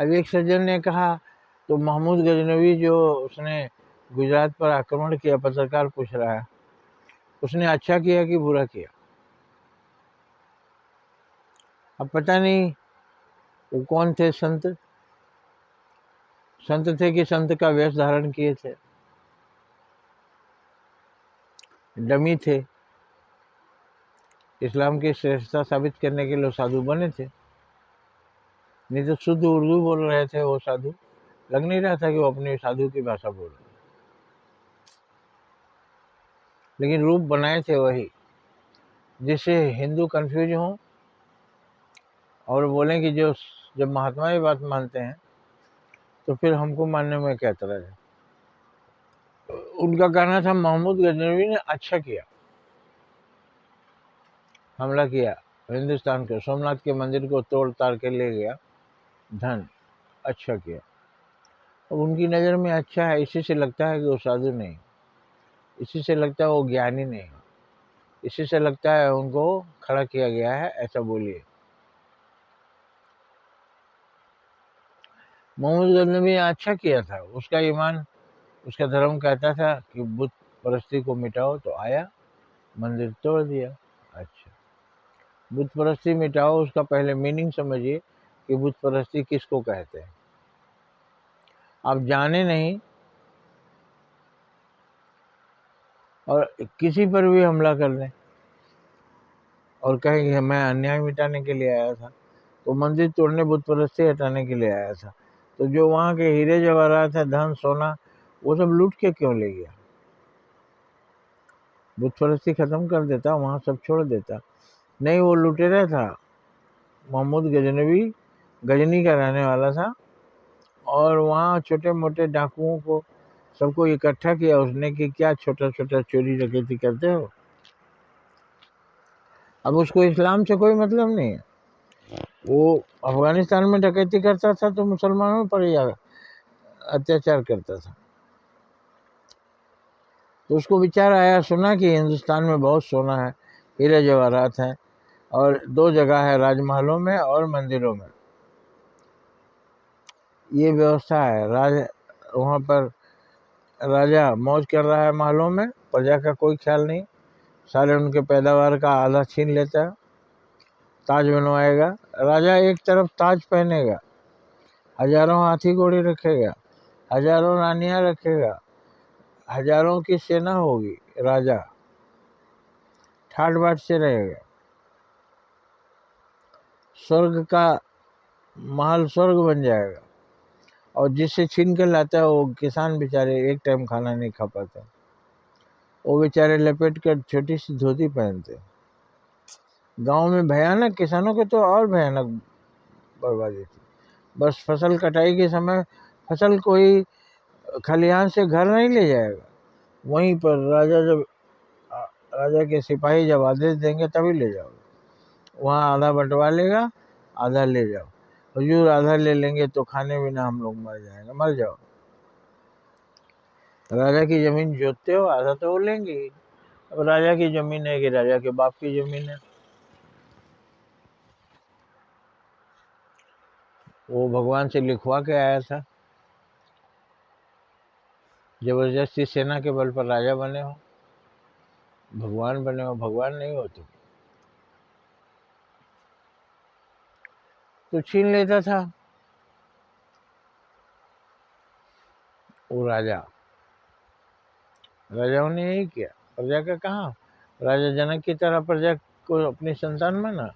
अब एक सज्जन ने कहा, तो महमूद गजनवी जो उसने गुजरात पर आक्रमण किया, पत्रकार पूछ रहा है, उसने अच्छा किया कि बुरा किया? अब पता नहीं वो कौन थे, संत थे कि संत का वेश धारण किए थे, डमी थे, इस्लाम की श्रेष्ठता साबित करने के लिए साधु बने थे। नहीं तो शुद्ध उर्दू बोल रहे थे वो साधु, लग नहीं रहा था कि वो अपनी साधु की भाषा बोल रहे, लेकिन रूप बनाए थे वही, जिससे हिंदू कंफ्यूज हों और बोलें कि जो जब महात्मा ये बात मानते हैं तो फिर हमको मानने में क्या तरह है। उनका कहना था महमूद गजनवी ने अच्छा किया, हमला किया हिंदुस्तान को, सोमनाथ के मंदिर को तोड़ ताड़ के ले गया धन, अच्छा किया। अब उनकी नज़र में अच्छा है, इसी से लगता है कि वो साधु नहीं, इसी से लगता है वो ज्ञानी नहीं, इसी से लगता है उनको खड़ा किया गया है, ऐसा बोलिए। मोहम्मद गजनवी ने अच्छा किया था, उसका ईमान, उसका धर्म कहता था कि बुत परस्ती को मिटाओ, तो आया मंदिर तोड़ दिया। अच्छा, बुत परस्ती मिटाओ, उसका पहले मीनिंग समझिए कि बुत परस्ती किसको कहते हैं। आप जाने नहीं और किसी पर भी हमला कर दें और कहें कि मैं अन्याय मिटाने के लिए आया था, तो मंदिर तोड़ने, बुत परस्ती हटाने के लिए आया था, तो जो वहाँ के हीरे जवाहरात है, धन सोना, वो सब लूट के क्यों ले गया? बुत परस्ती खत्म कर देता, वहाँ सब छोड़ देता। नहीं, वो लुटेरा था। महमूद गजनवी गजनी का रहने वाला था और वहाँ छोटे मोटे डाकुओं को सबको इकट्ठा किया उसने कि क्या छोटा छोटा चोरी डकैती करते हो। अब उसको इस्लाम से कोई मतलब नहीं है, वो अफगानिस्तान में डकैती करता था तो मुसलमानों पर ही अत्याचार करता था। तो उसको विचार आया, सुना कि हिंदुस्तान में बहुत सोना है, हीरे जवाहरात हैं, और 2 जगह है, राजमहलों में और मंदिरों में ये व्यवस्था है। वहाँ पर राजा मौज कर रहा है महलों में, प्रजा का कोई ख्याल नहीं, सारे उनके पैदावार का आधा छीन लेता है। ताज बनवाएगा, राजा एक तरफ ताज पहनेगा, हजारों हाथी घोड़े रखेगा, हजारों रानियां रखेगा, हजारों की सेना होगी, राजा ठाट बाट से रहेगा, स्वर्ग का महल स्वर्ग बन जाएगा। और जिससे छीन कर लाता है वो किसान बेचारे एक टाइम खाना नहीं खा पाते, वो बेचारे लपेट कर छोटी सी धोती पहनते। गांव में भयानक, किसानों के तो और भयानक बर्बादी थी। बस फसल कटाई के समय फसल कोई खलिहान से घर नहीं ले जाएगा, वहीं पर राजा के सिपाही जब आदेश देंगे तभी ले जाओ, वहाँ आधा बंटवा लेगा, आधा ले जाओ। हुजूर आधा ले लेंगे तो खाने बिना हम लोग मर जाएंगे, मर जाओ। राजा की जमीन जोतते हो, आधा तो वो लेंगे ही। अब राजा की जमीन है कि राजा के बाप की जमीन है, वो भगवान से लिखवा के आया था, जबरदस्ती सेना के बल पर राजा बने हो, भगवान बने हो, भगवान नहीं हो तुम। तो छीन लेता था वो राजाओं ने यही किया। प्रजा का कहाँ, राजा जनक की तरह प्रजा को अपनी संतान माना,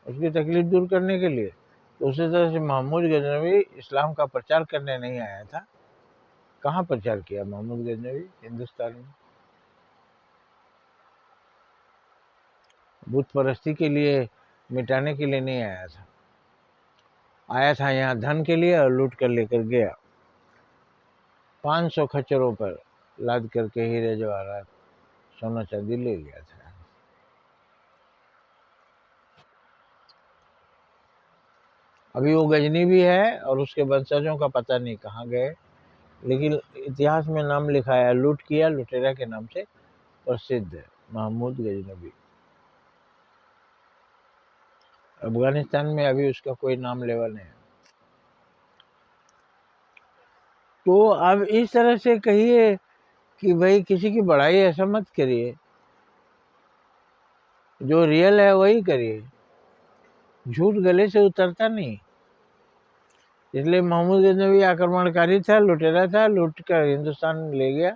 उसकी तकलीफ दूर करने के लिए। तो उसी तरह से महमूद गजनवी इस्लाम का प्रचार करने नहीं आया था। कहाँ प्रचार किया महमूद गजनवी? हिंदुस्तान में। बुत परस्ती के लिए, मिटाने के लिए नहीं आया था, आया था यहाँ धन के लिए और लूट कर लेकर गया। 500 खच्चरों पर लाद करके हीरे जवाहरात सोना चांदी ले गया था। अभी वो गजनी भी है और उसके वंशजों का पता नहीं कहाँ गए, लेकिन इतिहास में नाम लिखा है, लूट किया, लुटेरा के नाम से प्रसिद्ध है महमूद गजनवी। अफगानिस्तान में अभी उसका कोई नाम लेवा नहीं है। तो अब इस तरह से कहिए कि भाई किसी की बड़ाई ऐसा मत करिए, जो रियल है वही करिए, झूठ गले से उतरता नहीं। इसलिए महमूद गजनवी आक्रमणकारी था, लुटेरा था, लूट कर हिंदुस्तान ले गया।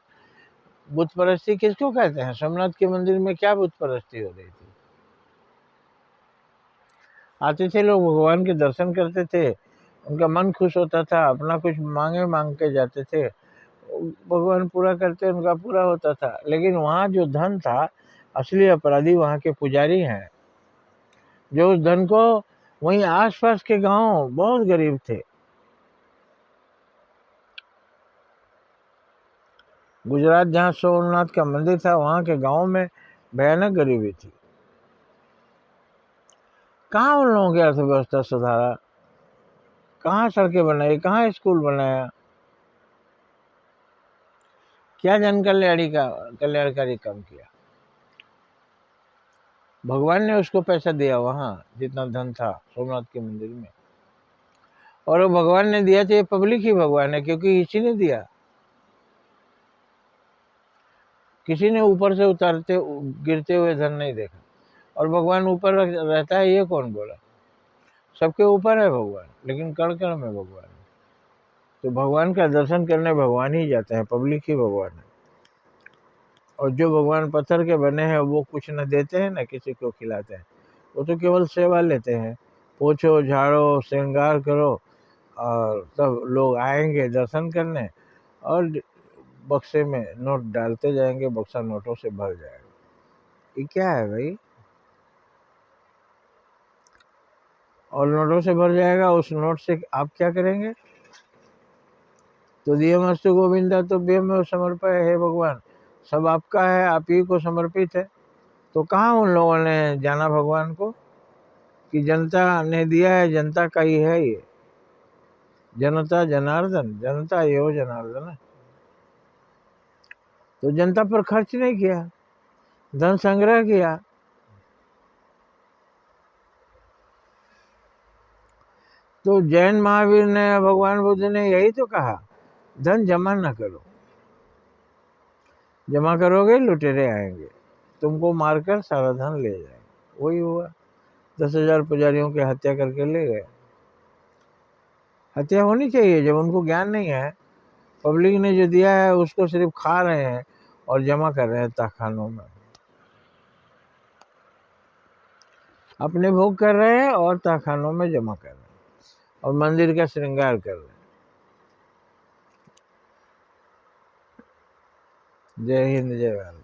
बुत परस्ती किसको कहते हैं? सोमनाथ के मंदिर में क्या बुत परस्ती हो रही थी? आते थे लोग, भगवान के दर्शन करते थे, उनका मन खुश होता था, अपना कुछ मांग के जाते थे, भगवान पूरा करते, उनका पूरा होता था। लेकिन वहाँ जो धन था, असली अपराधी वहाँ के पुजारी हैं, जो उस धन को, वहीं आसपास के गांव बहुत गरीब थे, गुजरात जहाँ सोमनाथ का मंदिर था, वहाँ के गांव में भयानक गरीबी थी। कहाँ उन लोगों की अर्थव्यवस्था सुधारा, कहाँ सड़कें बनाई, कहाँ स्कूल बनाया, क्या जन कल्याणकारी काम किया? भगवान ने उसको पैसा दिया वहाँ, जितना धन था सोमनाथ के मंदिर में। और वो भगवान ने दिया तो ये पब्लिक ही भगवान है, क्योंकि इसी ने दिया, किसी ने ऊपर से उतारते गिरते हुए धन नहीं देखा। और भगवान ऊपर रहता है, ये कौन बोला? सबके ऊपर है भगवान, लेकिन कण कण में भगवान है। तो भगवान का दर्शन करने भगवान ही जाते हैं, पब्लिक ही भगवान है। और जो भगवान पत्थर के बने हैं, वो कुछ न देते हैं न किसी को खिलाते हैं, वो तो केवल सेवा लेते हैं। पोछो, झाड़ो, श्रृंगार करो, और तब लोग आएंगे दर्शन करने, और बक्से में नोट डालते जाएंगे, बक्सा नोटों से भर जाएगा। ये क्या है भाई? और नोटों से भर जाएगा, उस नोट से आप क्या करेंगे? तो दियमस्तु गोविंदा तो में समर्पय, हे भगवान, सब आपका है, आप ही को समर्पित है। तो कहाँ उन लोगों ने जाना भगवान को, कि जनता ने दिया है, जनता का ही है ये, जनता जनार्दन, जनता यो जनार्दन। तो जनता पर खर्च नहीं किया, धन संग्रह किया। तो जैन महावीर ने, भगवान बुद्ध ने यही तो कहा, धन जमा न करो, जमा करोगे लुटेरे आएंगे, तुमको मारकर सारा धन ले जाएंगे। वही हुआ, 10,000 पुजारियों की हत्या करके ले गए। हत्या होनी चाहिए जब उनको ज्ञान नहीं है। पब्लिक ने जो दिया है उसको सिर्फ खा रहे हैं और जमा कर रहे हैं तहखानों में, अपने भोग कर रहे हैं और तहखानों में जमा कर रहे हैं, और मंदिर का श्रृंगार कर रहे हैं। जय हिंद, जय भारत।